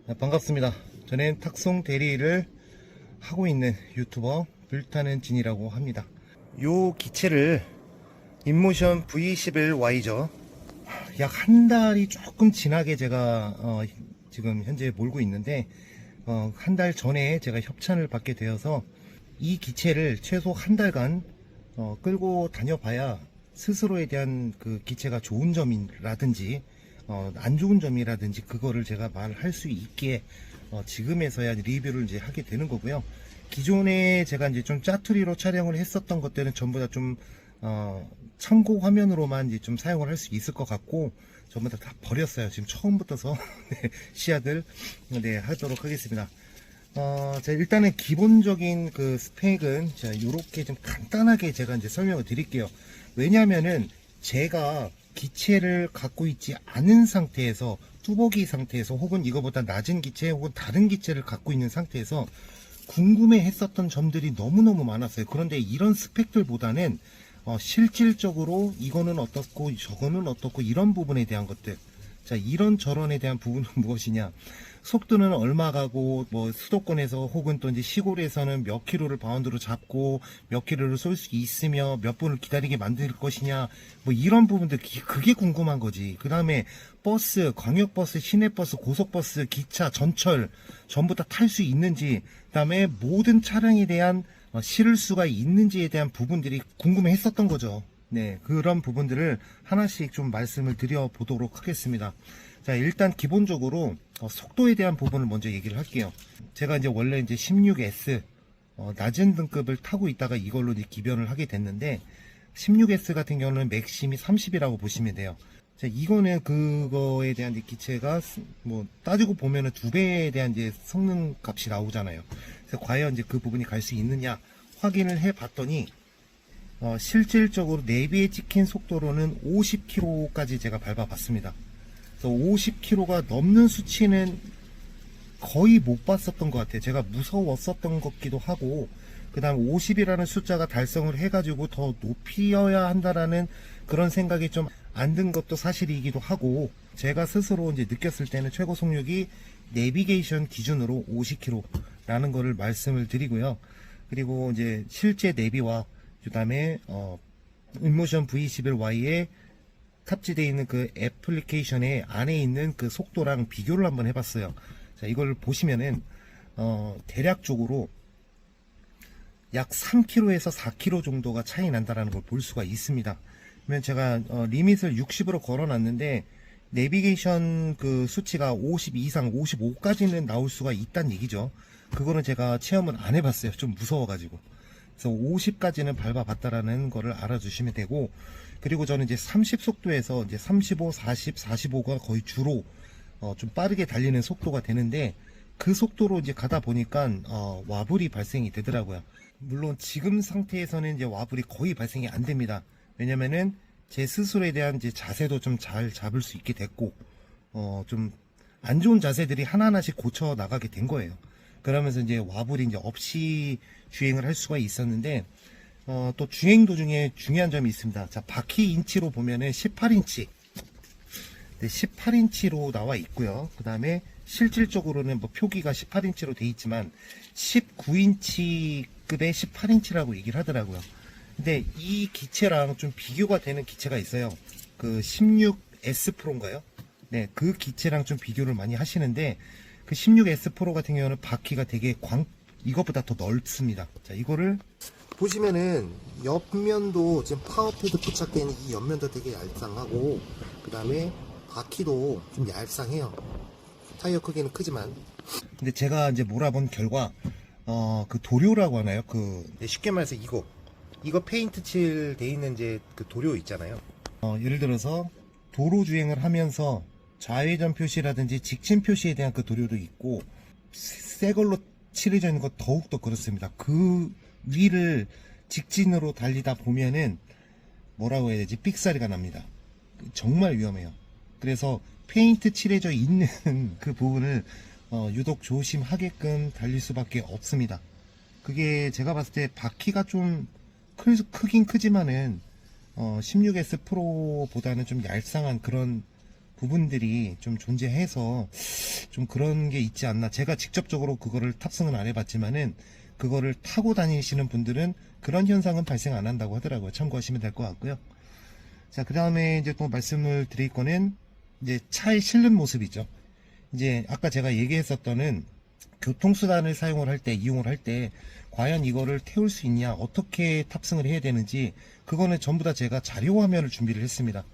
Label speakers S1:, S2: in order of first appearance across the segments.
S1: 반갑습니다. 저는 탁송 대리를 하고 있는 유튜버 불타는 진이라고 합니다. 요 기체를 인모션 V11Y죠. 약 한 달이 조금 지나게 제가 지금 현재 몰고 있는데 한 달 전에 제가 협찬을 받게 되어서 이 기체를 최소 한 달간 끌고 다녀봐야 스스로에 대한 그 기체가 좋은 점이라든지 안 좋은 점이라든지 그거를 제가 말할 수 있게 지금에서야 리뷰를 이제 하게 되는 거고요. 기존에 제가 이제 좀 짜투리로 촬영을 했었던 것들은 전부 다 좀 참고 화면으로만 이제 좀 사용을 할 수 있을 것 같고 전부 다 버렸어요. 지금 처음부터서 네, 시작을 네, 하도록 하겠습니다. 자, 일단은 기본적인 그 스펙은 자, 요렇게 좀 간단하게 제가 이제 설명을 드릴게요. 왜냐면은 제가 기체를 갖고 있지 않은 상태에서 뚜벅이 상태에서 혹은 이거보다 낮은 기체 혹은 다른 기체를 갖고 있는 상태에서 궁금해 했었던 점들이 너무너무 많았어요. 그런데 이런 스펙들보다는 실질적으로 이거는 어떻고 저거는 어떻고 이런 부분에 대한 것들, 자, 이런 저런에 대한 부분은 무엇이냐, 속도는 얼마 가고 뭐 수도권에서 혹은 또 이제 시골에서는 몇 킬로를 바운드로 잡고 몇 킬로를 쏠 수 있으며 몇 분을 기다리게 만들 것이냐, 뭐 이런 부분들, 그게 궁금한 거지. 그 다음에 버스, 광역버스, 시내버스, 고속버스, 기차, 전철 전부 다 탈 수 있는지, 그 다음에 모든 차량에 대한 실을 수가 있는지에 대한 부분들이 궁금해 했었던 거죠. 네, 그런 부분들을 하나씩 좀 말씀을 드려 보도록 하겠습니다. 자, 일단 기본적으로 속도에 대한 부분을 먼저 얘기를 할게요. 제가 이제 원래 이제 16S 낮은 등급을 타고 있다가 이걸로 이제 기변을 하게 됐는데 16S 같은 경우는 맥심이 30이라고 보시면 돼요. 자, 이거는 그거에 대한 이제 기체가 뭐 따지고 보면은 2배에 대한 이제 성능 값이 나오잖아요. 그래서 과연 이제 그 부분이 갈 수 있느냐 확인을 해 봤더니 실질적으로 내비에 찍힌 속도로는 50km까지 제가 밟아봤습니다. 그래서 50km가 넘는 수치는 거의 못 봤었던 것 같아요. 제가 무서웠었던 것 같기도 하고, 그 다음 50이라는 숫자가 달성을 해가지고 더 높이어야 한다라는 그런 생각이 좀 안 든 것도 사실이기도 하고, 제가 스스로 이제 느꼈을 때는 최고 속력이 내비게이션 기준으로 50km라는 거를 말씀을 드리고요. 그리고 이제 실제 내비와 그 다음에 인모션 V11Y에 탑재되어 있는 그 애플리케이션의 안에 있는 그 속도랑 비교를 한번 해봤어요. 자, 이걸 보시면은 대략적으로 약 3km에서 4km 정도가 차이 난다라는 걸 볼 수가 있습니다. 그러면 제가 리밋을 60으로 걸어놨는데 내비게이션 그 수치가 50 이상 55까지는 나올 수가 있다는 얘기죠. 그거는 제가 체험을 안 해봤어요. 좀 무서워가지고. 그래서 50까지는 밟아봤다라는 거를 알아주시면 되고, 그리고 저는 이제 30 속도에서 이제 35, 40, 45가 거의 주로 좀 빠르게 달리는 속도가 되는데, 그 속도로 이제 가다 보니까 와불이 발생이 되더라고요. 물론 지금 상태에서는 이제 와불이 거의 발생이 안 됩니다. 왜냐면은 제 스스로에 대한 이제 자세도 좀 잘 잡을 수 있게 됐고, 좀 안 좋은 자세들이 하나하나씩 고쳐 나가게 된 거예요. 그러면서 이제 와불이 이제 없이 주행을 할 수가 있었는데, 또 주행 도중에 중요한 점이 있습니다. 자, 바퀴 인치로 보면은 18인치. 네, 18인치로 나와 있고요. 그 다음에 실질적으로는 뭐 표기가 18인치로 돼 있지만 19인치급의 18인치라고 얘기를 하더라고요. 근데 이 기체랑 좀 비교가 되는 기체가 있어요. 그 16S 프로인가요? 네, 그 기체랑 좀 비교를 많이 하시는데, 그 16S 프로 같은 경우는 바퀴가 되게 이것보다 더 넓습니다. 자, 이거를 보시면은 옆면도 지금 파워패드 부착되어 있는 이 옆면도 되게 얄쌍하고, 그 다음에 바퀴도 좀 얄쌍해요. 타이어 크기는 크지만. 근데 제가 이제 몰아본 결과 그 도료라고 하나요? 그 쉽게 말해서 이거 페인트 칠 돼 있는 이제 그 도료 있잖아요. 예를 들어서 도로 주행을 하면서 좌회전 표시라든지 직진 표시에 대한 그 도료도 있고, 새 걸로 칠해져 있는 거 더욱더 그렇습니다. 그 위를 직진으로 달리다 보면은 뭐라고 해야 되지? 삑사리가 납니다. 정말 위험해요. 그래서 페인트 칠해져 있는 그 부분을 유독 조심하게끔 달릴 수밖에 없습니다. 그게 제가 봤을 때 바퀴가 좀 크긴 크지만은 16S 프로보다는 좀 얄쌍한 그런 부분들이 좀 존재해서 좀 그런 게 있지 않나. 제가 직접적으로 그거를 탑승은 안 해봤지만은 그거를 타고 다니시는 분들은 그런 현상은 발생 안 한다고 하더라고요. 참고하시면 될 것 같고요. 자, 그 다음에 이제 또 말씀을 드릴 거는 이제 차에 실는 모습이죠. 이제 아까 제가 얘기했었던 교통수단을 사용을 할 때, 이용을 할 때 과연 이거를 태울 수 있냐, 어떻게 탑승을 해야 되는지 그거는 전부 다 제가 자료 화면을 준비를 했습니다.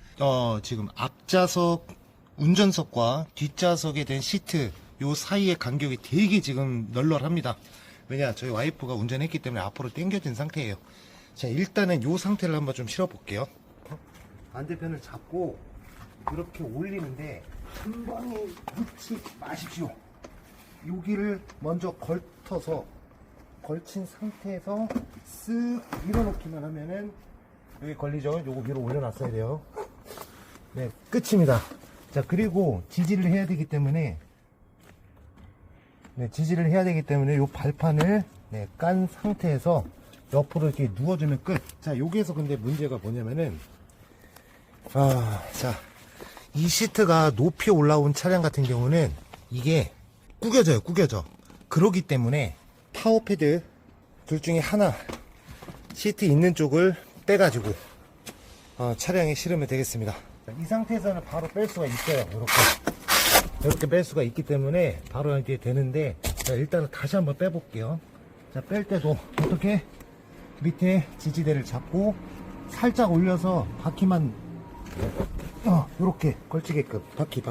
S1: 지금 앞좌석 운전석과 뒷좌석에 된 시트 요 사이의 간격이 되게 지금 널널합니다. 왜냐, 저희 와이프가 운전했기 때문에 앞으로 당겨진 상태예요. 자, 일단은 요 상태를 한번 좀 실어 볼게요. 반대편을 잡고 이렇게 올리는데 한 번에 놓지 마십시오. 여기를 먼저 걸친 상태에서 쓱 밀어놓기만 하면은 여기 걸리죠? 요거 위로 올려놨어야 돼요. 네, 끝입니다. 자, 그리고 지지를 해야 되기 때문에 요 발판을 깐 상태에서 옆으로 이렇게 누워주면 끝. 자, 여기에서 근데 문제가 뭐냐면은 자, 이 시트가 높이 올라온 차량 같은 경우는 이게 구겨져. 그러기 때문에 파워패드 둘 중에 하나 시트 있는 쪽을 빼가지고 차량에 실으면 되겠습니다. 이 상태에서는 바로 뺄 수가 있어요. 이렇게 뺄 수가 있기 때문에 바로 이렇게 되는데, 자, 일단은 다시 한번 빼볼게요. 자, 뺄 때도 어떻게 밑에 지지대를 잡고 살짝 올려서 바퀴만 이렇게 걸치게끔 바퀴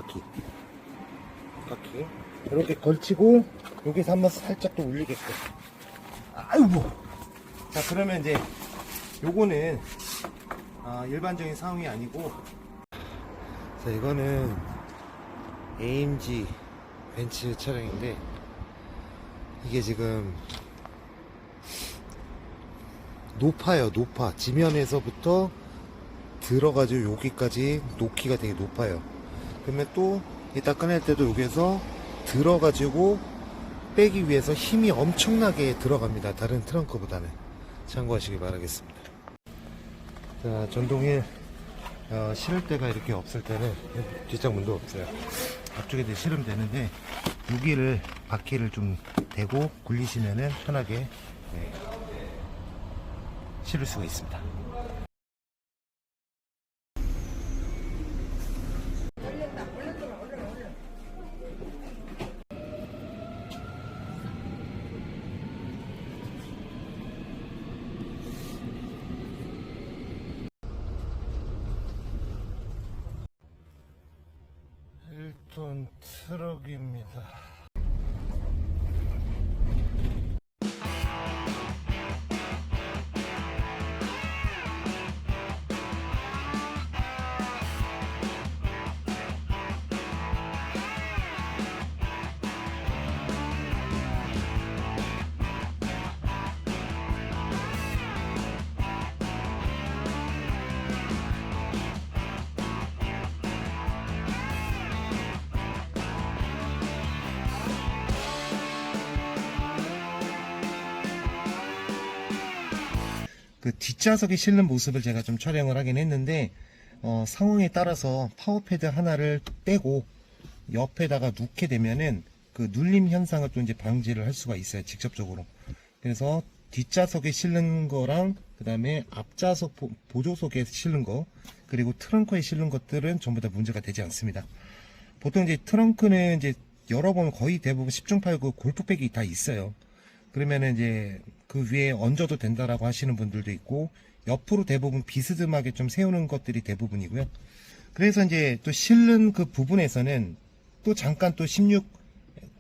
S1: 이렇게 걸치고 여기서 한번 살짝 또 올리게끔. 아이고. 자, 그러면 이제 요거는 일반적인 상황이 아니고, 자, 이거는 AMG 벤츠 차량인데 이게 지금 높아요. 지면에서부터 들어가지고 여기까지 높이가 되게 높아요. 그러면 또 이따 꺼낼 때도 여기에서 들어가지고 빼기 위해서 힘이 엄청나게 들어갑니다. 다른 트렁크보다는. 참고하시기 바라겠습니다. 자, 전동일 실을 때가 이렇게 없을 때는 뒷장 문도 없어요. 앞쪽에 실으면 되는데 여기를 바퀴를 좀 대고 굴리시면은 편하게 실을 수가 있습니다. 일톤 트럭입니다. 그 뒷좌석에 실는 모습을 제가 좀 촬영을 하긴 했는데 상황에 따라서 파워패드 하나를 떼고 옆에다가 놓게 되면은 그 눌림 현상을 또 이제 방지를 할 수가 있어요, 직접적으로. 그래서 뒷좌석에 실는 거랑 그 다음에 앞좌석 보조석에 실는 거, 그리고 트렁크에 실는 것들은 전부 다 문제가 되지 않습니다. 보통 이제 트렁크는 이제 열어보면 거의 대부분 10중 8구 골프백이 다 있어요. 그러면은 이제 그 위에 얹어도 된다라고 하시는 분들도 있고, 옆으로 대부분 비스듬하게 좀 세우는 것들이 대부분이고요. 그래서 이제 또 실는 그 부분에서는 또 잠깐 또 16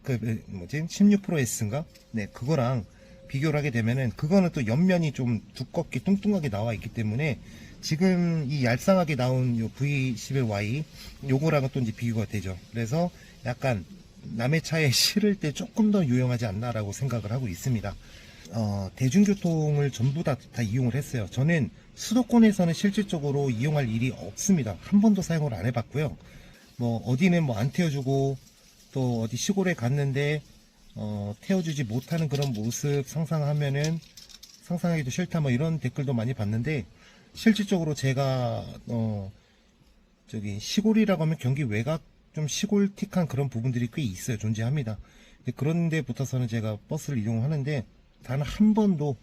S1: 프로 S인가? 네, 그거랑 비교를 하게 되면은 그거는 또 옆면이 좀 두껍게 뚱뚱하게 나와 있기 때문에 지금 이 얄쌍하게 나온 요 V11Y 요거랑은 또 이제 비교가 되죠. 그래서 약간 남의 차에 실을 때 조금 더 유용하지 않나라고 생각을 하고 있습니다. 대중교통을 전부 다 이용을 했어요. 저는 수도권에서는 실질적으로 이용할 일이 없습니다. 한 번도 사용을 안 해봤고요. 뭐 어디는 뭐 안 태워주고 또 어디 시골에 갔는데 태워주지 못하는 그런 모습 상상하면은 상상하기도 싫다 뭐 이런 댓글도 많이 봤는데, 실질적으로 제가 저기 시골이라고 하면 경기 외곽 좀 시골틱한 그런 부분들이 꽤 있어요. 존재합니다. 그런 데 붙어서는 제가 버스를 이용하는데 단 한 번도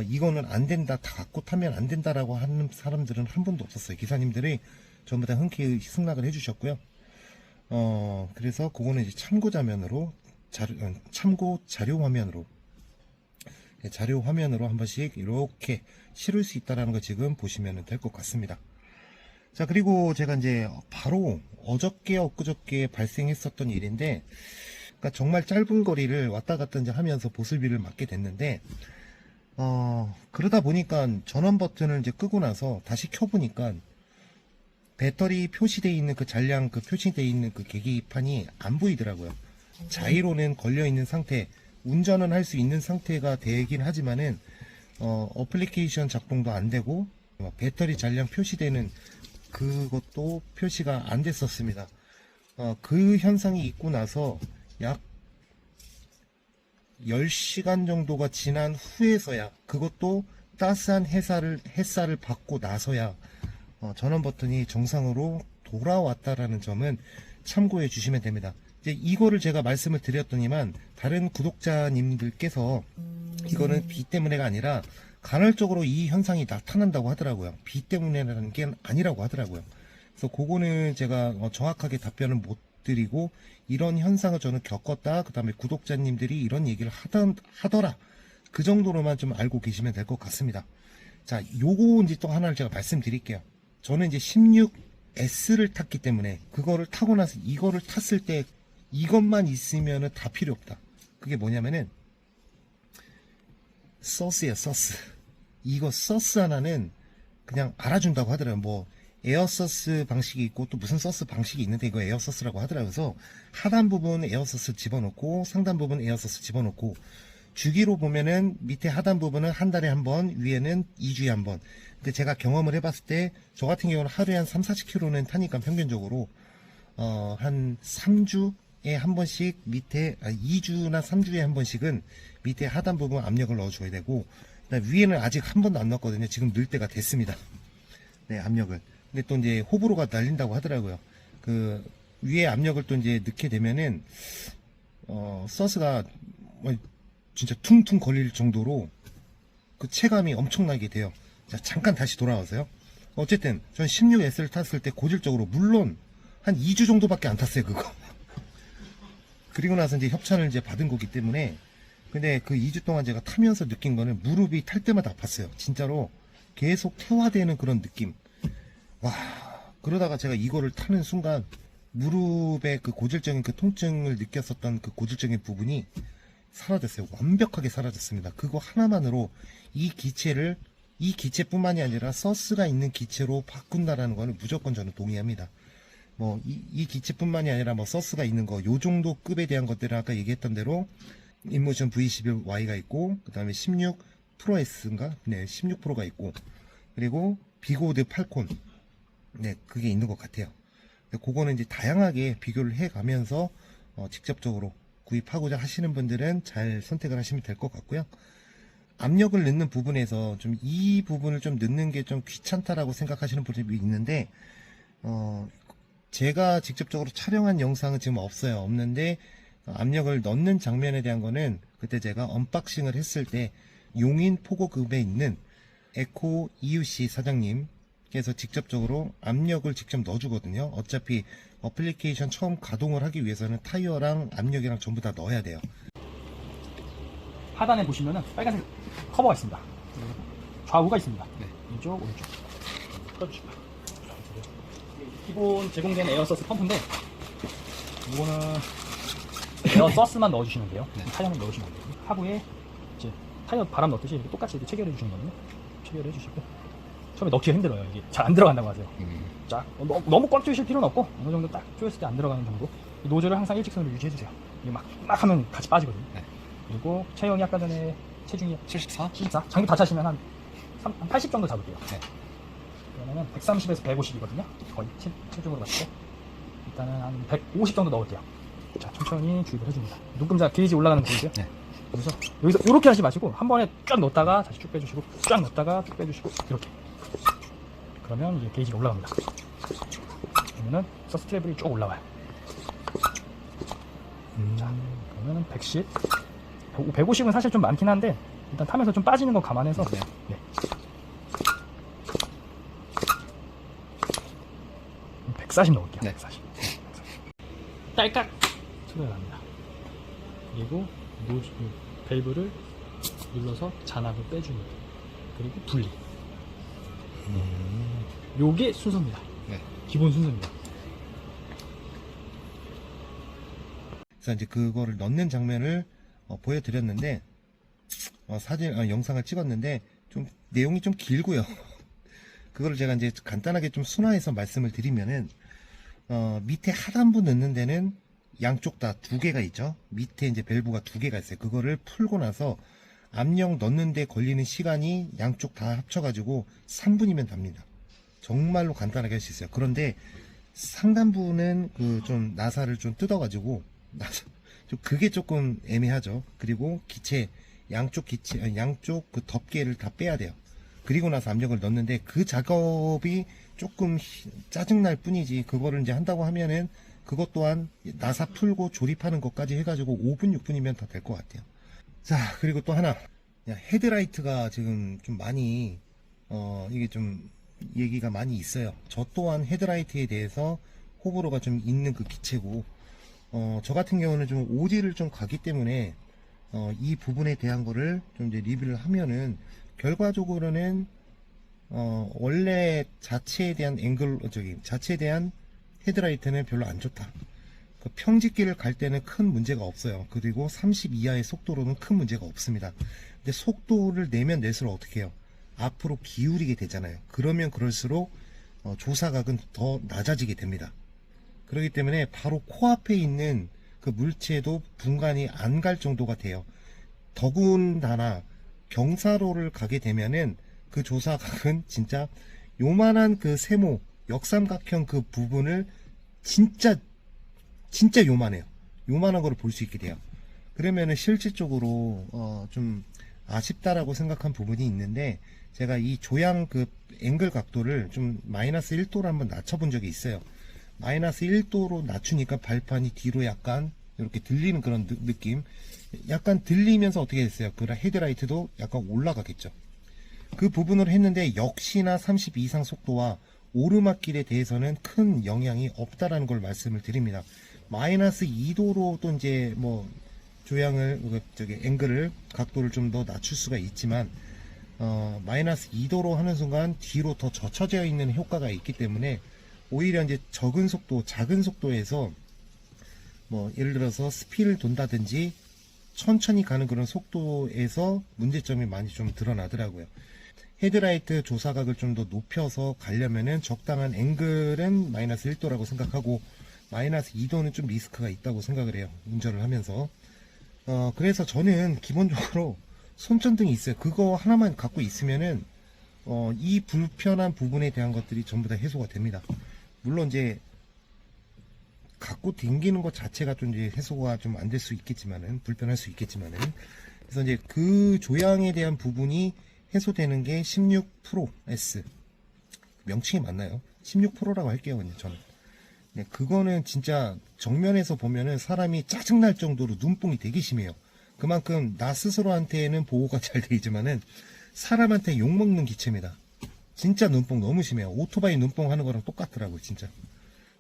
S1: 이거는 안 된다, 다 갖고 타면 안 된다라고 하는 사람들은 한 번도 없었어요. 기사님들이 전부 다 흔쾌히 승낙을 해주셨고요. 그래서 그거는 이제 참고 자료 화면으로 한 번씩 이렇게 실을 수 있다라는 거 지금 보시면 될 것 같습니다. 자, 그리고 제가 이제 바로 어저께 엊그저께 발생했었던 일인데, 그러니까 정말 짧은 거리를 왔다 갔다 이제 하면서 보슬비를 맞게 됐는데, 그러다 보니까 전원 버튼을 이제 끄고 나서 다시 켜보니까 배터리 표시되어 있는 그 잔량 표시되어 있는 그 계기판이 안 보이더라고요. 자이로는 걸려 있는 상태, 운전은 할 수 있는 상태가 되긴 하지만은 어플리케이션 작동도 안 되고 배터리 잔량 표시되는 그것도 표시가 안 됐었습니다. 그 현상이 있고 나서 약 10시간 정도가 지난 후에서야, 그것도 따스한 햇살을 받고 나서야 전원 버튼이 정상으로 돌아왔다라는 점은 참고해 주시면 됩니다. 이제 이거를 제가 말씀을 드렸더니만 다른 구독자님들께서 이거는 비 때문에가 아니라 간헐적으로 이 현상이 나타난다고 하더라고요. 비 때문에라는 게 아니라고 하더라고요. 그래서 그거는 제가 정확하게 답변을 못 드리고, 이런 현상을 저는 겪었다, 그 다음에 구독자님들이 이런 얘기를 하더라, 그 정도로만 좀 알고 계시면 될 것 같습니다. 자, 요거 이제 또 하나를 제가 말씀드릴게요. 저는 이제 16S를 탔기 때문에 그거를 타고 나서 이거를 탔을 때 이것만 있으면은 다 필요 없다. 그게 뭐냐면은 서스예요, 서스. 이거 서스 하나는 그냥 알아준다고 하더라고요. 뭐 에어서스 방식이 있고 또 무슨 서스 방식이 있는데 이거 에어서스라고 하더라고요. 그래서 하단 부분 에어서스 집어넣고 상단 부분 에어서스 집어넣고, 주기로 보면은 밑에 하단 부분은 한 달에 한 번, 위에는 2주에 한 번. 근데 제가 경험을 해봤을 때 저 같은 경우는 하루에 한 3-40km는 타니까 평균적으로 한 3주에 한 번씩 밑에 2주나 3주에 한 번씩은 밑에 하단 부분 압력을 넣어줘야 되고, 위에는 아직 한 번도 안 넣었거든요. 지금 넣을 때가 됐습니다. 네, 압력을. 근데 또 이제 호불호가 날린다고 하더라고요. 그 위에 압력을 또 이제 넣게 되면은 서스가 진짜 퉁퉁 걸릴 정도로 그 체감이 엄청나게 돼요. 자, 잠깐 다시 돌아와서요. 어쨌든 전 16S를 탔을 때 고질적으로, 물론 한 2주 정도밖에 안 탔어요, 그거. 그리고 나서 이제 협찬을 이제 받은 거기 때문에. 근데 그 2주 동안 제가 타면서 느낀 거는 무릎이 탈 때마다 아팠어요. 진짜로 계속 퇴화되는 그런 느낌. 와, 그러다가 제가 이거를 타는 순간 무릎에 그 고질적인 그 통증을 느꼈었던 그 고질적인 부분이 사라졌어요. 완벽하게 사라졌습니다. 그거 하나만으로 이 기체뿐만이 아니라 서스가 있는 기체로 바꾼다라는 거는 무조건 저는 동의합니다. 뭐 이 기체뿐만이 아니라 뭐 서스가 있는 거, 요 정도 급에 대한 것들은 아까 얘기했던 대로 인모션 V11Y가 있고, 그 다음에 16 프로 S인가? 네, 16 프로가 있고, 그리고 비고드 팔콘, 네, 그게 있는 것 같아요. 그거는 이제 다양하게 비교를 해 가면서 직접적으로 구입하고자 하시는 분들은 잘 선택을 하시면 될 것 같고요. 압력을 넣는 부분에서 좀 이 부분을 좀 넣는 게 좀 귀찮다라고 생각하시는 분들이 있는데, 제가 직접적으로 촬영한 영상은 지금 없는데, 압력을 넣는 장면에 대한 거는 그때 제가 언박싱을 했을 때 용인 포고급에 있는 에코 EUC 사장님께서 직접적으로 압력을 직접 넣어주거든요. 어차피 어플리케이션 처음 가동을 하기 위해서는 타이어랑 압력이랑 전부 다 넣어야 돼요.
S2: 하단에 보시면은 빨간색 커버가 있습니다. 좌우가 있습니다. 네. 왼쪽, 오른쪽. 꺼주시고요. 기본 제공된 에어서스 펌프인데, 이거는 에어서스만 넣어주시면 돼요. 네. 타이어는 넣으시면 안 돼요. 하부에 이제 타이어 바람 넣듯이 이렇게 똑같이 이렇게 체결해 주시는 거거든요. 체결해 주시고, 처음에 넣기가 힘들어요. 이게 잘 안 들어간다고 하세요. 자, 너무 꽉 조이실 필요는 없고, 어느 정도 딱 조였을 때 안 들어가는 정도. 이 노즐을 항상 일직선으로 유지해 주세요. 이게 막 하면 같이 빠지거든요. 네. 그리고 체형이 아까 전에 체중이 74? 장비 다 차시면 한 80 정도 잡을게요. 네. 그러면은 130에서 150이거든요. 거의 체중으로 봤을 때. 일단은 한 150 정도 넣을게요. 자, 천천히 주입을 해줍니다. 눈금자 게이지 올라가는 거 보이세요? 네. 그래서 여기서 이렇게 하지 마시고 한 번에 쫙 넣었다가 다시 쭉 빼주시고, 쫙 넣었다가 쭉 빼주시고, 이렇게. 그러면 이제 게이지가 올라갑니다. 보시면은 서스 트래블이 쭉 올라와요. 자, 그러면은 110, 150은 사실 좀 많긴 한데 일단 타면서 좀 빠지는 거 감안해서 네. 140 넣을게요.
S1: 네.
S2: 140. 딸깍 소리가 납니다. 그리고 밸브를 눌러서 잔압을 빼줍니다. 그리고 분리. 요게 순서입니다.
S1: 네.
S2: 기본 순서입니다.
S1: 그래서 이제 그거를 넣는 장면을 보여드렸는데 영상을 찍었는데 좀 내용이 좀 길고요. 그거를 제가 이제 간단하게 좀 순화해서 말씀을 드리면은 밑에 하단부 넣는 데는 양쪽 다 두 개가 있죠. 밑에 이제 밸브가 두 개가 있어요. 그거를 풀고 나서 압력 넣는데 걸리는 시간이 양쪽 다 합쳐가지고 3분이면 답니다. 정말로 간단하게 할 수 있어요. 그런데 상단부는 그 좀 나사를 좀 뜯어가지고 그게 조금 애매하죠. 그리고 양쪽 그 덮개를 다 빼야 돼요. 그리고 나서 압력을 넣는데 그 작업이 조금 짜증날 뿐이지, 그거를 이제 한다고 하면은 그것 또한 나사 풀고 조립하는 것까지 해가지고 5분, 6분이면 다 될 것 같아요. 자, 그리고 또 하나. 헤드라이트가 지금 좀 많이, 이게 좀 얘기가 많이 있어요. 저 또한 헤드라이트에 대해서 호불호가 좀 있는 그 기체고, 저 같은 경우는 좀 오지를 좀 가기 때문에, 이 부분에 대한 거를 좀 이제 리뷰를 하면은, 결과적으로는, 원래 자체에 대한 자체에 대한 헤드라이트는 별로 안 좋다. 그 평지길을 갈 때는 큰 문제가 없어요. 그리고 30 이하의 속도로는 큰 문제가 없습니다. 근데 속도를 내면 낼수록 어떻게 해요? 앞으로 기울이게 되잖아요. 그러면 그럴수록 조사각은 더 낮아지게 됩니다. 그렇기 때문에 바로 코앞에 있는 그 물체도 분간이 안 갈 정도가 돼요. 더군다나 경사로를 가게 되면은 그 조사각은 진짜 요만한 그 세모 역삼각형 그 부분을 진짜 요만해요. 요만한 거를 볼 수 있게 돼요. 그러면은 실질적으로 좀 아쉽다라고 생각한 부분이 있는데, 제가 이 조향 그 앵글 각도를 좀 마이너스 1도로 한번 낮춰본 적이 있어요. 마이너스 1도로 낮추니까 발판이 뒤로 약간 이렇게 들리는 그런 느낌. 약간 들리면서 어떻게 됐어요? 그 헤드라이트도 약간 올라가겠죠. 그 부분을 했는데 역시나 30 이상 속도와 오르막길에 대해서는 큰 영향이 없다라는 걸 말씀을 드립니다. 마이너스 2도로 또 이제 뭐 조향을 앵글을 각도를 좀 더 낮출 수가 있지만, 마이너스 2도로 하는 순간 뒤로 더 젖혀져 있는 효과가 있기 때문에 오히려 이제 작은 속도에서 뭐 예를 들어서 스피를 돈다든지 천천히 가는 그런 속도에서 문제점이 많이 좀 드러나더라고요. 헤드라이트 조사각을 좀 더 높여서 가려면은 적당한 앵글은 마이너스 1도라고 생각하고 마이너스 2도는 좀 리스크가 있다고 생각을 해요. 운전을 하면서. 그래서 저는 기본적으로 손전등이 있어요. 그거 하나만 갖고 있으면은 이 불편한 부분에 대한 것들이 전부 다 해소가 됩니다. 물론 이제 갖고 댕기는 것 자체가 좀 이제 해소가 좀 안 될 수 있겠지만은, 불편할 수 있겠지만은, 그래서 이제 그 조향에 대한 부분이 해소되는 게 16 프로 S, 명칭이 맞나요? 16 프로라고 할게요. 그냥 저는. 네, 그거는 진짜 정면에서 보면은 사람이 짜증날 정도로 눈뽕이 되게 심해요. 그만큼 나 스스로한테는 보호가 잘 되지만은 사람한테 욕먹는 기체입니다. 진짜 눈뽕 너무 심해요. 오토바이 눈뽕 하는 거랑 똑같더라고요, 진짜.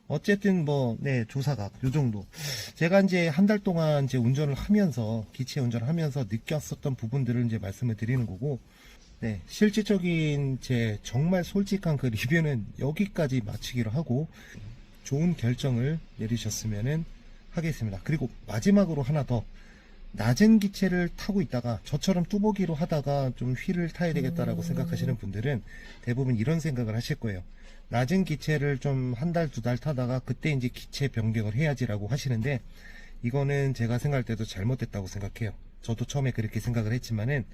S1: 어쨌든 네, 조사각 요 정도. 제가 이제 한 달 동안 이제 운전을 하면서, 기체 운전을 하면서 느꼈었던 부분들을 이제 말씀을 드리는 거고, 네, 실질적인 제 정말 솔직한 그 리뷰는 여기까지 마치기로 하고, 좋은 결정을 내리셨으면 하겠습니다. 그리고 마지막으로 하나 더. 낮은 기체를 타고 있다가 저처럼 뚜벅이로 하다가 좀 휠을 타야 되겠다라고 생각하시는 분들은 대부분 이런 생각을 하실 거예요. 낮은 기체를 좀 한 달, 두 달 타다가 그때 이제 기체 변경을 해야지라고 하시는데, 이거는 제가 생각할 때도 잘못됐다고 생각해요. 저도 처음에 그렇게 생각을 했지만은,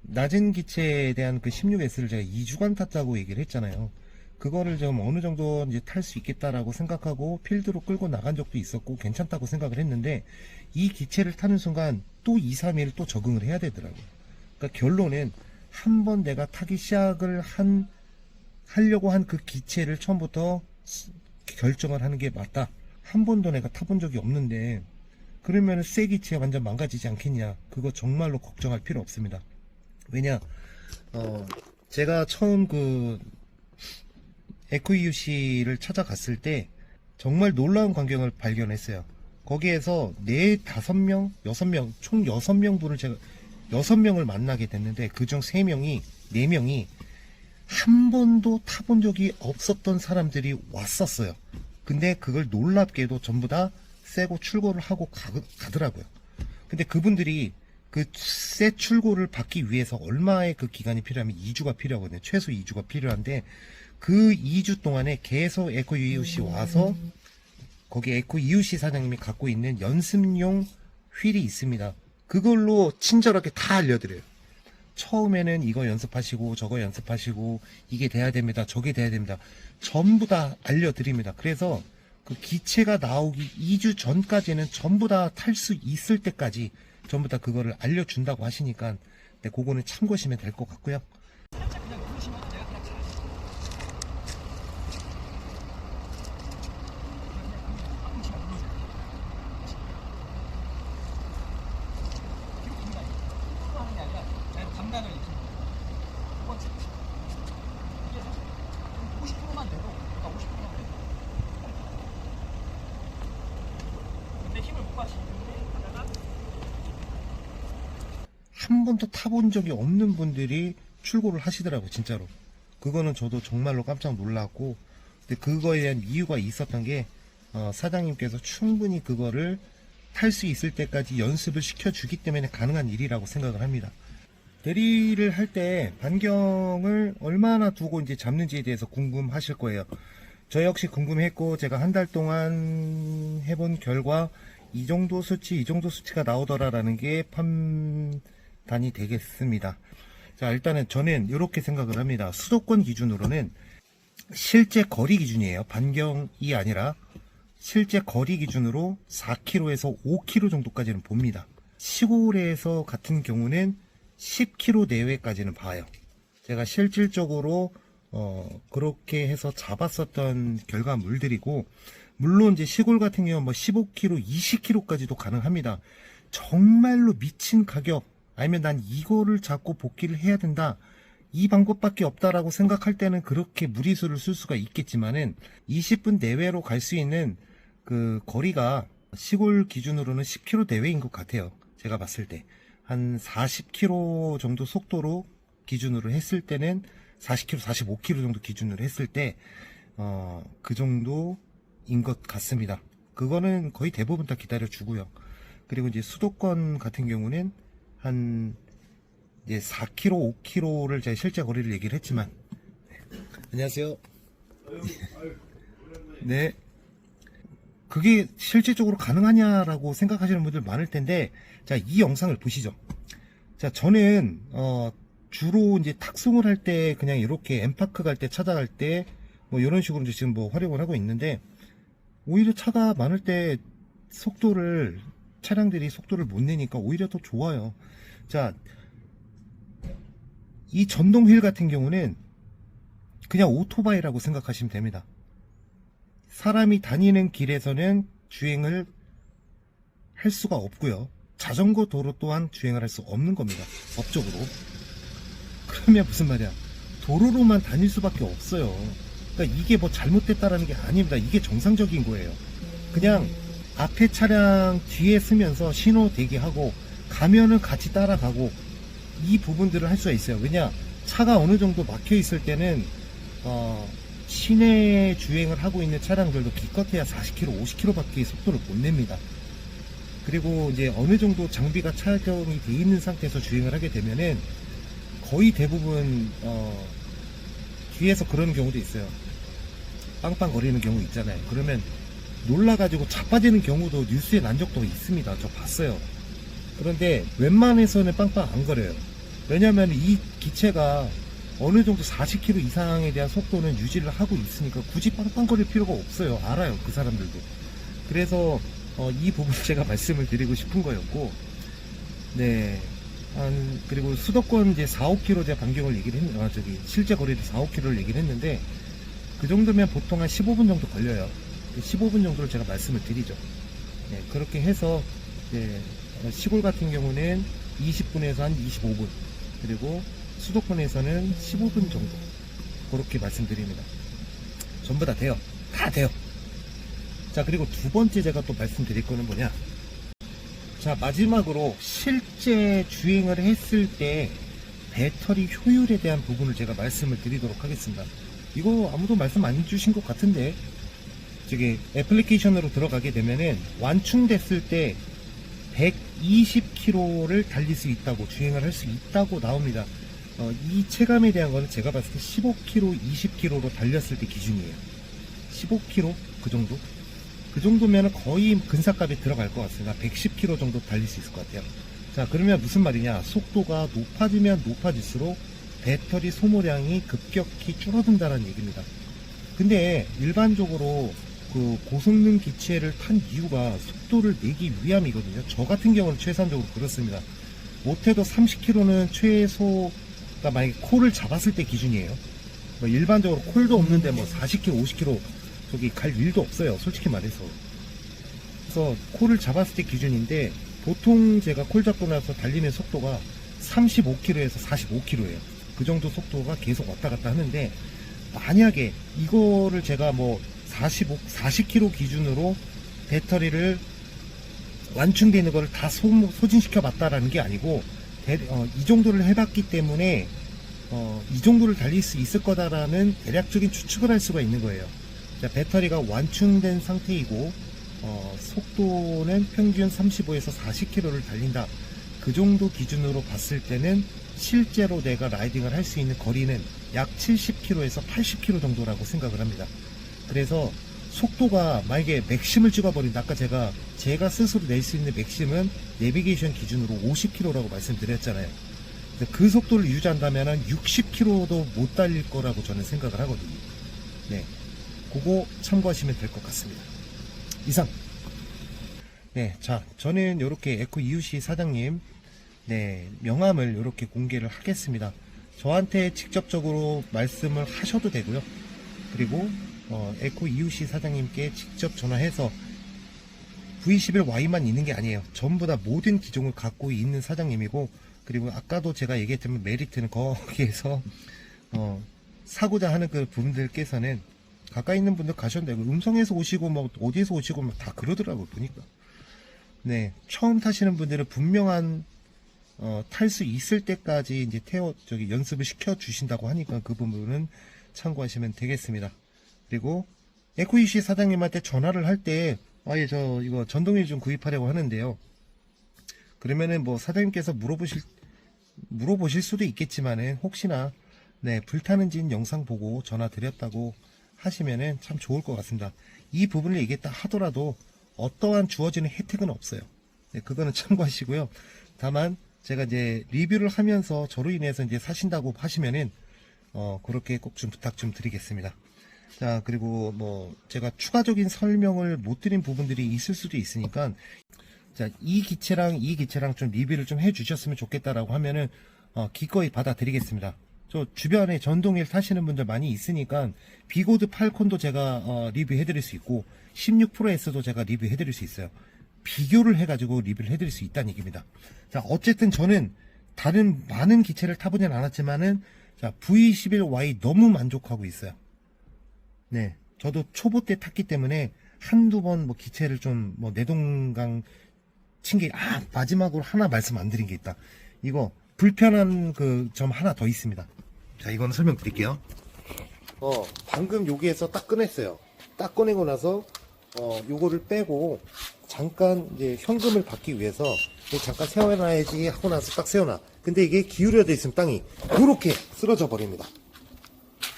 S1: 낮은 기체에 대한 그 16S를 제가 2주간 탔다고 얘기를 했잖아요. 그거를 좀 어느 정도 이제 탈 수 있겠다라고 생각하고 필드로 끌고 나간 적도 있었고 괜찮다고 생각을 했는데, 이 기체를 타는 순간 또 2, 3일 또 적응을 해야 되더라고요. 그러니까 결론은 한번 내가 타기 시작을 하려고 한 그 기체를 처음부터 결정을 하는 게 맞다. 한 번도 내가 타본 적이 없는데 그러면 새 기체 완전 망가지지 않겠냐. 그거 정말로 걱정할 필요 없습니다. 왜냐 제가 처음 그 에코이유씨를 찾아갔을 때 정말 놀라운 광경을 발견했어요. 거기에서 5명, 6명, 총 6명분을 제가 6명을 만나게 됐는데 그중 4명이 한 번도 타본 적이 없었던 사람들이 왔었어요. 근데 그걸 놀랍게도 전부 다 새고 출고를 하고 가더라고요. 근데 그분들이 그 새 출고를 받기 위해서 얼마의 그 기간이 필요하면 2주가 필요하거든요. 최소 2주가 필요한데 그 2주 동안에 계속 에코이유씨 와서 거기 에코이유씨 사장님이 갖고 있는 연습용 휠이 있습니다. 그걸로 친절하게 다 알려드려요. 처음에는 이거 연습하시고 저거 연습하시고 이게 돼야 됩니다. 저게 돼야 됩니다. 전부 다 알려드립니다. 그래서 그 기체가 나오기 2주 전까지는 전부 다 탈 수 있을 때까지 전부 다 그거를 알려준다고 하시니까 네, 그거는 참고하시면 될 것 같고요.
S2: 살짝 그냥 누르시면 내가 그냥 잘하시죠. 감각을 익히는 거예요. 두 번째. 이게 사실 50%만 돼도, 그러니까 50%만 돼도. 근데 힘을 못 받치는데, 하다가
S1: 한 번도 타본 적이 없는 분들이 출고를 하시더라고 진짜로. 그거는 저도 정말로 깜짝 놀랐고, 근데 그거에 대한 이유가 있었던 게 사장님께서 충분히 그거를 탈 수 있을 때까지 연습을 시켜주기 때문에 가능한 일이라고 생각을 합니다. 대리를 할 때 반경을 얼마나 두고 이제 잡는지에 대해서 궁금하실 거예요. 저 역시 궁금했고 제가 한 달 동안 해본 결과 이 정도 수치가 나오더라라는 게 판단이 되겠습니다. 자, 일단은 저는 이렇게 생각을 합니다. 수도권 기준으로는 실제 거리 기준이에요. 반경이 아니라 실제 거리 기준으로 4km에서 5km 정도까지는 봅니다. 시골에서 같은 경우는 10km 내외까지는 봐요. 제가 실질적으로 그렇게 해서 잡았었던 결과물들이고, 물론 이제 시골 같은 경우는 뭐 15km, 20km까지도 가능합니다. 정말로 미친 가격, 아니면 난 이거를 잡고 복귀를 해야 된다, 이 방법밖에 없다라고 생각할 때는 그렇게 무리수를 쓸 수가 있겠지만은 20분 내외로 갈 수 있는 그 거리가 시골 기준으로는 10km 내외인 것 같아요. 제가 봤을 때 한 40km 정도 속도로 기준으로 했을 때는 40km, 45km 정도 기준으로 했을 때 그 정도인 것 같습니다. 그거는 거의 대부분 다 기다려 주고요. 그리고 이제 수도권 같은 경우는 한 이제 4km, 5km를 제가 실제 거리를 얘기를 했지만, 안녕하세요. 네. 그게 실질적으로 가능하냐라고 생각하시는 분들 많을 텐데, 자, 이 영상을 보시죠. 자, 저는 주로 이제 탁송을 할 때 그냥 이렇게 엠파크 갈 때 찾아갈 때 뭐 이런 식으로 이제 지금 뭐 활용을 하고 있는데, 오히려 차가 많을 때 차량들이 속도를 못 내니까 오히려 더 좋아요. 자, 이 전동 휠 같은 경우는 그냥 오토바이라고 생각하시면 됩니다. 사람이 다니는 길에서는 주행을 할 수가 없고요. 자전거 도로 또한 주행을 할 수 없는 겁니다. 법적으로. 그러면 무슨 말이야? 도로로만 다닐 수밖에 없어요. 그러니까 이게 뭐 잘못됐다라는 게 아닙니다. 이게 정상적인 거예요. 그냥 앞에 차량 뒤에 쓰면서 신호 대기하고 가면은 같이 따라가고, 이 부분들을 할 수가 있어요. 왜냐, 차가 어느 정도 막혀 있을 때는 시내 주행을 하고 있는 차량들도 기껏해야 40km, 50km밖에 속도를 못 냅니다. 그리고 이제 어느 정도 장비가 착용이 돼 있는 상태에서 주행을 하게 되면은 거의 대부분 뒤에서 그런 경우도 있어요. 빵빵 거리는 경우 있잖아요. 그러면 놀라가지고 자빠지는 경우도 뉴스에 난 적도 있습니다. 저 봤어요. 그런데 웬만해서는 빵빵 안 거려요. 왜냐면 이 기체가 어느 정도 40km 이상에 대한 속도는 유지를 하고 있으니까 굳이 빵빵거릴 필요가 없어요. 알아요, 그 사람들도. 그래서 이 부분 제가 말씀을 드리고 싶은 거였고, 네. 그리고 수도권 이제 4, 5km 제 반경을 얘기를 실제 거리를 4, 5km를 얘기를 했는데, 그 정도면 보통 한 15분 정도 걸려요. 15분 정도를 제가 말씀을 드리죠. 네, 그렇게 해서 시골 같은 경우는 20분에서 한 25분, 그리고 수도권에서는 15분 정도, 그렇게 말씀드립니다. 전부 다 돼요. 다 돼요. 자, 그리고 두 번째 제가 또 말씀드릴 거는 뭐냐, 자, 마지막으로 실제 주행을 했을 때 배터리 효율에 대한 부분을 제가 말씀을 드리도록 하겠습니다. 이거 아무도 말씀 안 주신 것 같은데, 저기 애플리케이션으로 들어가게 되면은 완충됐을 때 120km를 달릴 수 있다고, 주행을 할 수 있다고 나옵니다. 이 체감에 대한 거는 제가 봤을 때 15km, 20km로 달렸을 때 기준이에요. 15km? 그 정도? 그 정도면 거의 근사값에 들어갈 것 같습니다. 110km 정도 달릴 수 있을 것 같아요. 자, 그러면 무슨 말이냐, 속도가 높아지면 높아질수록 배터리 소모량이 급격히 줄어든다는 얘기입니다. 근데 일반적으로 그 고성능 기체를 탄 이유가 속도를 내기 위함이거든요. 저 같은 경우는 최선적으로 그렇습니다. 못해도 30km는 최소가, 만약에 콜을 잡았을 때 기준이에요. 뭐 일반적으로 콜도 없는데 뭐 40km, 50km 저기 갈 일도 없어요, 솔직히 말해서. 그래서 콜을 잡았을 때 기준인데, 보통 제가 콜 잡고 나서 달리는 속도가 35km에서 45km예요. 그 정도 속도가 계속 왔다 갔다 하는데, 만약에 이거를 제가 뭐 40km 기준으로 배터리를 완충되는 거를 다 소진시켜 봤다라는 게 아니고, 이 정도를 해봤기 때문에 이 정도를 달릴 수 있을 거다라는 대략적인 추측을 할 수가 있는 거예요. 자, 배터리가 완충된 상태이고 속도는 평균 35에서 40km를 달린다, 그 정도 기준으로 봤을 때는 실제로 내가 라이딩을 할 수 있는 거리는 약 70km에서 80km 정도라고 생각을 합니다. 그래서 속도가 만약에 맥심을 찍어버린다, 아까 제가 스스로 낼 수 있는 맥심은 내비게이션 기준으로 50km라고 말씀드렸잖아요. 그 속도를 유지한다면 60km도 못 달릴 거라고 저는 생각을 하거든요. 네, 그거 참고하시면 될 것 같습니다. 이상. 네, 자, 저는 이렇게 에코 EUC 사장님 명함을 이렇게 공개를 하겠습니다. 저한테 직접적으로 말씀을 하셔도 되고요. 그리고 에코 EUC 사장님께 직접 전화해서 V11Y만 있는 게 아니에요. 전부 다 모든 기종을 갖고 있는 사장님이고, 그리고 아까도 제가 얘기했지만 메리트는 거기에서 사고자 하는 그 분들께서는 가까이 있는 분들 가셔도 되고, 음성에서 오시고 뭐 어디에서 오시고 뭐 다 그러더라고요, 보니까. 네, 처음 타시는 분들은 분명한 탈 수 있을 때까지 이제 연습을 시켜 주신다고 하니까 그 부분은 참고하시면 되겠습니다. 그리고 에코이시 사장님한테 전화를 할 때, 저 이거 전동휠 좀 구입하려고 하는데요. 그러면은 뭐 사장님께서 물어보실 수도 있겠지만은, 혹시나 불타는 진 영상 보고 전화 드렸다고 하시면은 참 좋을 것 같습니다. 이 부분을 얘기했다 하더라도 어떠한 주어지는 혜택은 없어요. 그거는 참고하시고요. 다만 제가 이제 리뷰를 하면서 저로 인해서 이제 사신다고 하시면은 그렇게 꼭 좀 부탁 좀 드리겠습니다. 자, 그리고 뭐 제가 추가적인 설명을 못 드린 부분들이 있을 수도 있으니까, 자, 이 기체랑 좀 리뷰를 좀 해주셨으면 좋겠다라고 하면은 기꺼이 받아드리겠습니다. 저 주변에 전동휠 타시는 분들 많이 있으니까 비고드 팔콘도 제가 리뷰해드릴 수 있고, 16 프로 S도 제가 리뷰해드릴 수 있어요. 비교를 해가지고 리뷰를 해드릴 수 있다는 얘기입니다. 자, 어쨌든 저는 다른 많은 기체를 타보진 않았지만은, 자, V11Y 너무 만족하고 있어요. 네, 저도 초보 때 탔기 때문에 한두 번 뭐 기체를 좀 뭐 내동강 친 게, 마지막으로 하나 말씀 안 드린 게 있다. 이거 불편한 그 점 하나 더 있습니다. 자, 이건 설명드릴게요. 방금 여기에서 딱 꺼냈어요. 딱 꺼내고 나서 요거를 빼고 잠깐 이제 현금을 받기 위해서 잠깐 세워놔야지 하고 나서 딱 세워놔. 근데 이게 기울여져 있으면 땅이 이렇게 쓰러져 버립니다.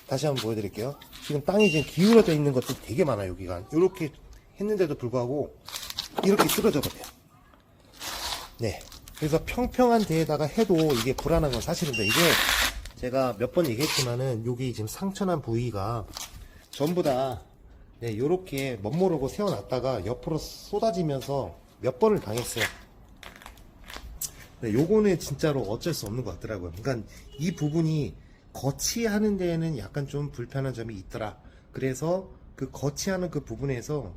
S1: 다시 한번 보여드릴게요. 지금 땅이 지금 기울어져 있는 것들이 되게 많아요. 여기가 이렇게 했는데도 불구하고 이렇게 쓰러져 버려요. 네, 그래서 평평한 데에다가 해도 이게 불안한 건 사실입니다. 이게 제가 몇 번 얘기했지만은 여기 지금 상처난 부위가 전부 다 요렇게 멋모르고 세워놨다가 옆으로 쏟아지면서 몇 번을 당했어요. 요거는 진짜로 어쩔 수 없는 것 같더라고요. 그러니까 이 부분이 거치하는 데에는 약간 좀 불편한 점이 있더라. 그래서 그 거치하는 그 부분에서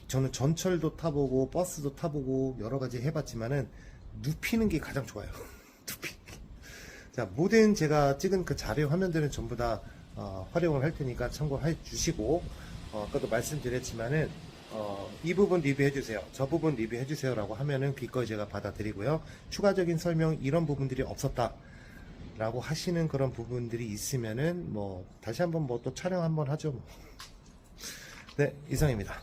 S1: 저는 전철도 타보고 버스도 타보고 여러 가지 해봤지만은 눕히는 게 가장 좋아요. 눕히는 게. 자, 모든 제가 찍은 그 자료 화면들은 전부 다 활용을 할 테니까 참고해 주시고, 아까도 말씀드렸지만은 이 부분 리뷰해 주세요, 저 부분 리뷰해 주세요 라고 하면은 기꺼이 제가 받아드리고요. 추가적인 설명 이런 부분들이 없었다 라고 하시는 그런 부분들이 있으면은 뭐 다시 한번 뭐 또 촬영 한번 하죠. 네, 이상입니다.